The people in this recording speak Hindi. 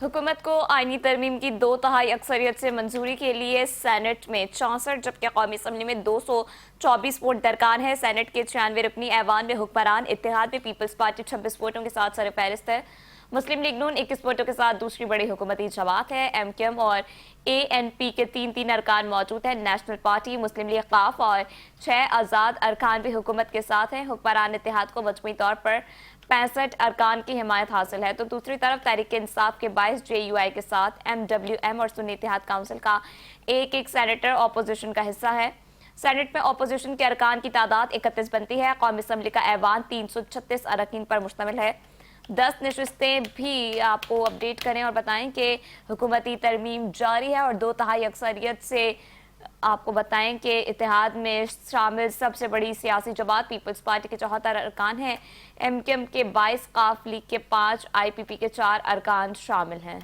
हुकूमत को आईनी तरमीम की 2/3 अक्सरियत से मंजूरी के लिए सेनेट में 64 जबकि कौमी असम्बली में 224 वोट दरकार है। सेनेट के 96 रुकनी ऐवान में हुक्मरान इत्तेहाद में पीपल्स पार्टी 26 वोटों के साथ सरफहरिस्त है। मुस्लिम लीग नून 21 वोटों के साथ दूसरी बड़ी हुकूमती जमात है। MKM और ANP के 3-3 अरकान मौजूद हैं। नेशनल पार्टी, मुस्लिम लीग काफ और 6 आज़ाद अरकान भी हुकूमत के साथ हैं। हुक्मरान इत्तेहाद को मजमूई तौर पर 65 अरकान की हिमायत हासिल है, तो दूसरी तरफ तहरीक इंसाफ के 22, JUI के साथ MWM और सुन्नी इत्तेहाद काउंसिल का एक सेनेटर अपोजिशन का हिस्सा है। सेनेट में अपोजिशन के अरकान की तादाद 31 बनती है। कौमी असम्बली का ऐवान 336 अरकान पर मुश्तमिल है। 10 नशिस्तें भी आपको अपडेट करें और बताएं कि हुकूमती तरमीम जारी है और 2/3 अक्सरियत से आपको बताएं कि इत्तेहाद में शामिल सबसे बड़ी सियासी जमात पीपल्स पार्टी के 74 अरकान हैं। MKM के 22, काफ लीग के 5, IPP के 4 अरकान शामिल हैं।